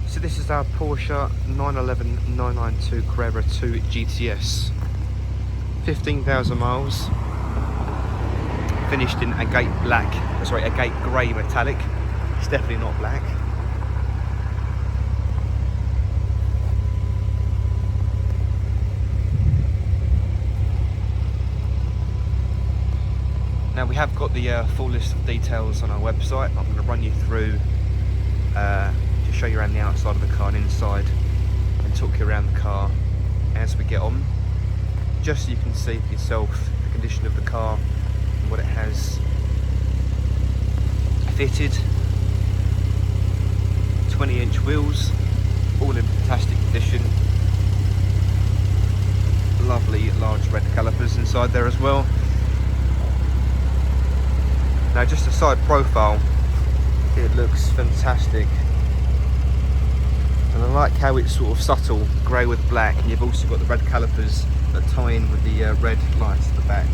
So this is our Porsche 911 992 Carrera 2 GTS. 15,000 miles. Finished in agate black, sorry, agate grey metallic. It's definitely not black. Now we have got the full list of details on our website. I'm going to run you through, just show you around the outside of the car and inside, and talk you around the car as we get on, just so you can see for yourself the condition of the car and what it has fitted. 20-inch wheels, all in fantastic condition. Lovely large red calipers inside there as well. Now just a side profile, it looks fantastic, and I like how it's sort of subtle, grey with black, and you've also got the red calipers that tie in with the red lights at the back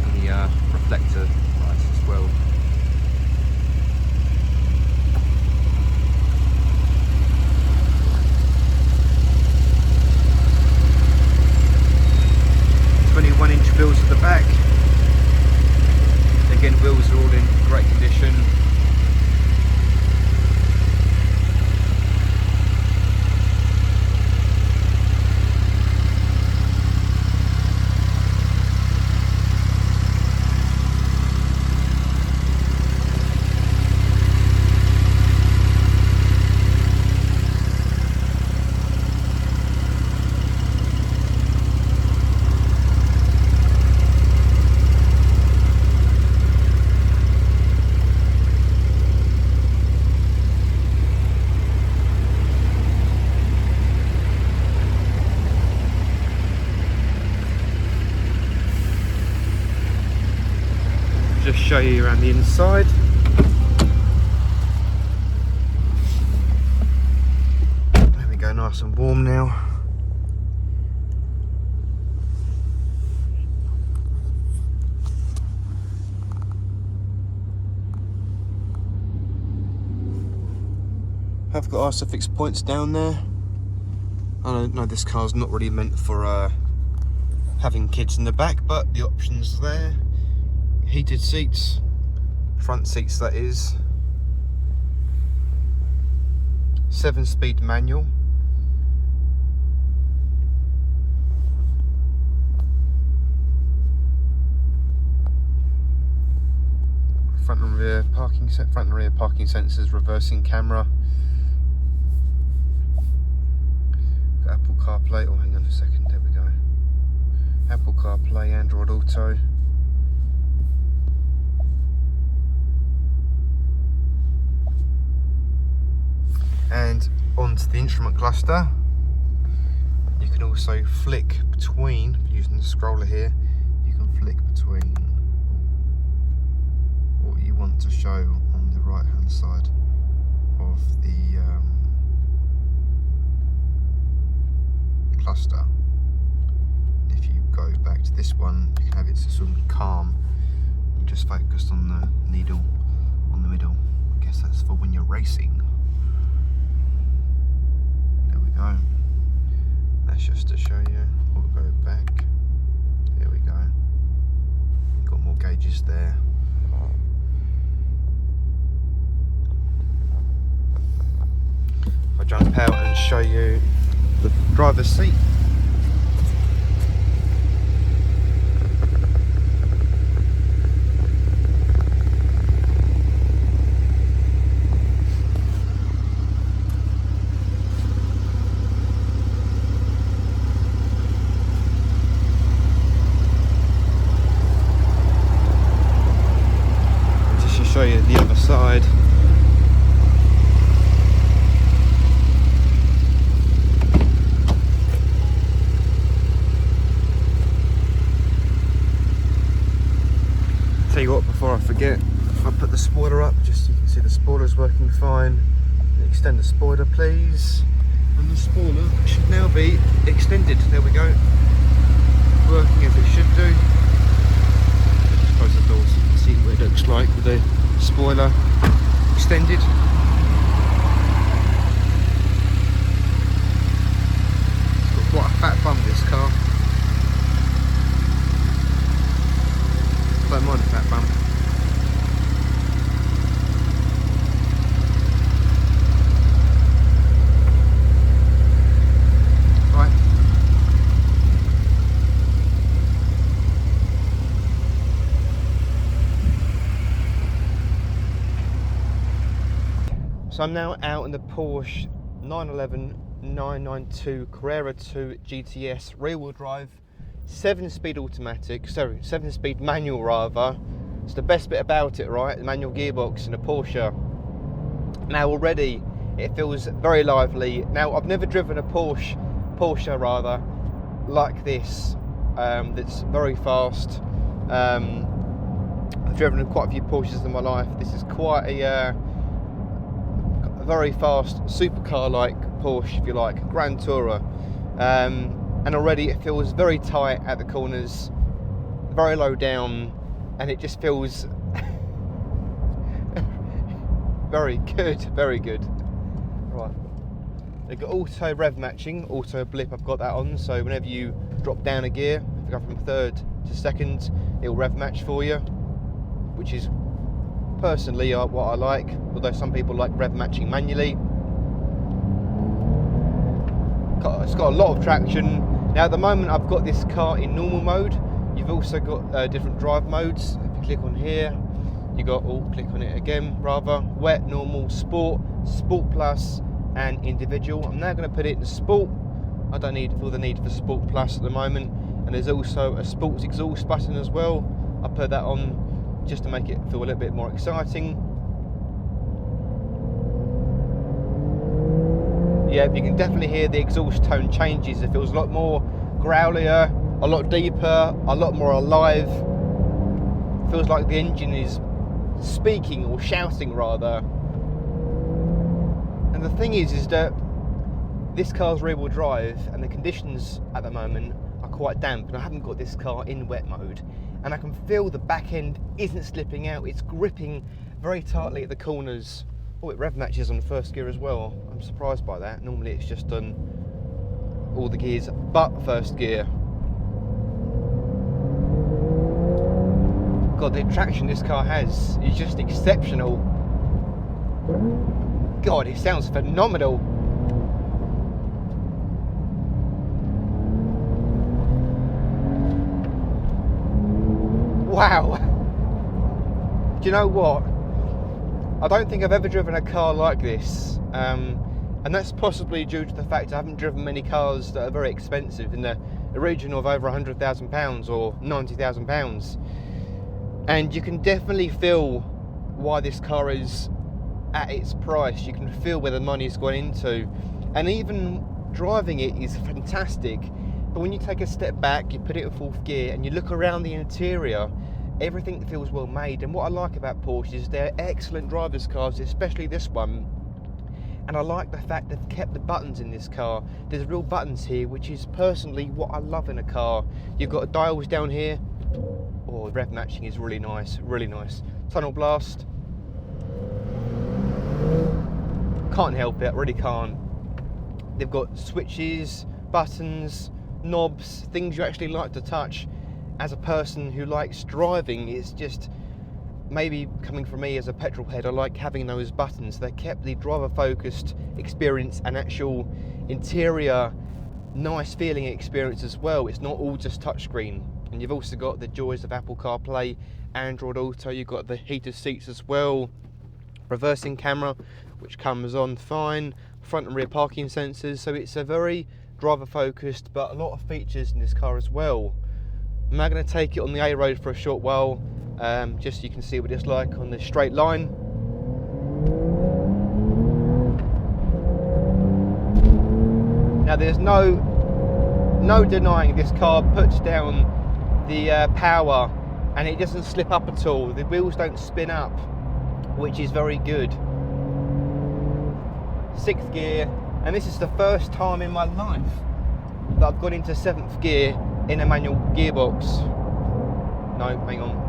and the reflector lights as well. Wheels at the back. Again, wheels are all in great condition. Just show you around the inside. There we go, nice and warm now. I've got Isofix points down there. I know this car's not really meant for having kids in the back, but the option's there. Heated seats, front seats that is. 7-speed manual. Front and rear parking sensors, reversing camera. Got Apple CarPlay. Oh, hang on a second. There we go. Apple CarPlay, Android Auto. And onto the instrument cluster. You can also flick between, using the scroller here, you can flick between what you want to show on the right hand side of the cluster. If you go back to this one, you can have it to sort of calm. You just focus on the needle on the middle. I guess that's for when you're racing. Go. That's just to show you. We'll go back. There we go. Got more gauges there. If I jump out and show you the driver's seat. Show you the other side. Tell you what, before I forget, I'll put the spoiler up just so you can see the spoiler's working fine. Extend the spoiler, please. And the spoiler should now be extended. There we go. Working as it should do. Close the door so you can see what it looks like with the spoiler extended. So I'm now out in the Porsche 911 992 Carrera 2 GTS rear-wheel drive, 7-speed automatic, sorry, 7-speed manual rather. It's the best bit about it, right? The manual gearbox in a Porsche. Now already it feels very lively. Now I've never driven a Porsche rather, like this, that's very fast. I've driven quite a few Porsches in my life. This is quite a very fast supercar-like Porsche, if you like, Grand Tourer. And already it feels very tight at the corners, very low down, and it just feels very good, very good. Right, they've got auto rev matching, auto blip, I've got that on, so whenever you drop down a gear, if you go from third to second, it'll rev match for you, which is personally what I like, although some people like rev matching manually. It's got a lot of traction. Now at the moment I've got this car in normal mode. You've also got different drive modes. If you click on here, you got, click on it again rather, wet, normal, sport, sport plus and individual. I'm now going to put it in sport. I don't feel the need for sport plus at the moment, and there's also a sports exhaust button as well. I put that on just to make it feel a little bit more exciting. Yeah, you can definitely hear the exhaust tone changes. It feels a lot more growlier, a lot deeper, a lot more alive. It feels like the engine is speaking or shouting rather. And the thing is that this car's rear-wheel drive and the conditions at the moment are quite damp, and I haven't got this car in wet mode, and I can feel the back end isn't slipping out. It's gripping very tightly at the corners. Oh, it rev matches on the first gear as well. I'm surprised by that. Normally it's just done all the gears but first gear. God, the traction this car has is just exceptional. God, it sounds phenomenal. Wow. Do you know what? I don't think I've ever driven a car like this, and that's possibly due to the fact I haven't driven many cars that are very expensive, in the region of over £100,000 or £90,000. And you can definitely feel why this car is at its price. You can feel where the money's gone into, and even driving it is fantastic. But when you take a step back, you put it in fourth gear and you look around the interior, everything feels well made. And what I like about Porsche is they're excellent drivers' cars, especially this one. And I like the fact they've kept the buttons in this car. There's real buttons here, which is personally what I love in a car. You've got dials down here. Oh, rev matching is really nice, really nice. Tunnel blast. Can't help it, really can't. They've got switches, buttons, knobs, things you actually like to touch. As a person who likes driving, it's just, maybe coming from me as a petrol head, I like having those buttons. They kept the driver focused experience and actual interior nice feeling experience as well. It's not all just touchscreen. And you've also got the joys of Apple CarPlay, Android Auto, you've got the heated seats as well, reversing camera which comes on fine, front and rear parking sensors. So it's a very driver focused but a lot of features in this car as well. I'm now going to take it on the A road for a short while, just so you can see what it's like on the straight line. Now there's no denying this car puts down the power and it doesn't slip up at all. The wheels don't spin up, which is very good. Sixth gear, and this is the first time in my life that I've got into seventh gear in a manual gearbox. No, hang on.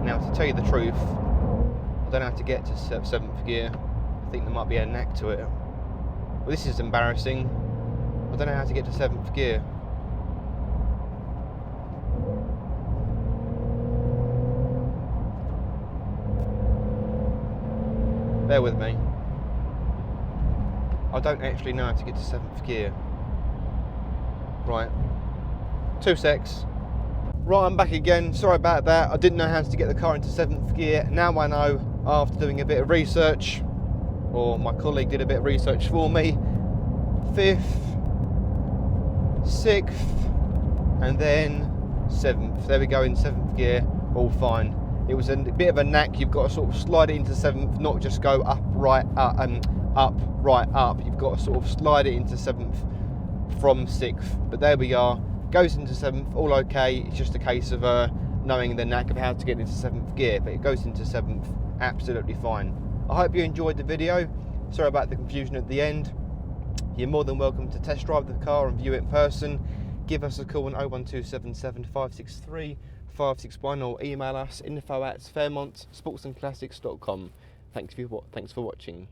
Now to tell you the truth, I don't know how to get to seventh gear. I think there might be a knack to it. Well, this is embarrassing. I don't know how to get to seventh gear. Bear with me. I don't actually know how to get to seventh gear. Right. 2 secs. Right, I'm back again. Sorry about that. I didn't know how to get the car into seventh gear. Now I know, after doing a bit of research. or my colleague did a bit of research for me. 5th, 6th, and then 7th. There we go, in 7th gear, all fine. It was a bit of a knack. You've got to sort of slide it into 7th, not just go up, right, up, right, up. You've got to sort of slide it into 7th from 6th. But there we are. Goes into 7th, all okay. It's just a case of knowing the knack of how to get into 7th gear. But it goes into 7th, absolutely fine. I hope you enjoyed the video. Sorry about the confusion at the end. You're more than welcome to test drive the car and view it in person. Give us a call on 01277 563 561 or email us info@fairmontsportsandclassics.com. Thanks for watching.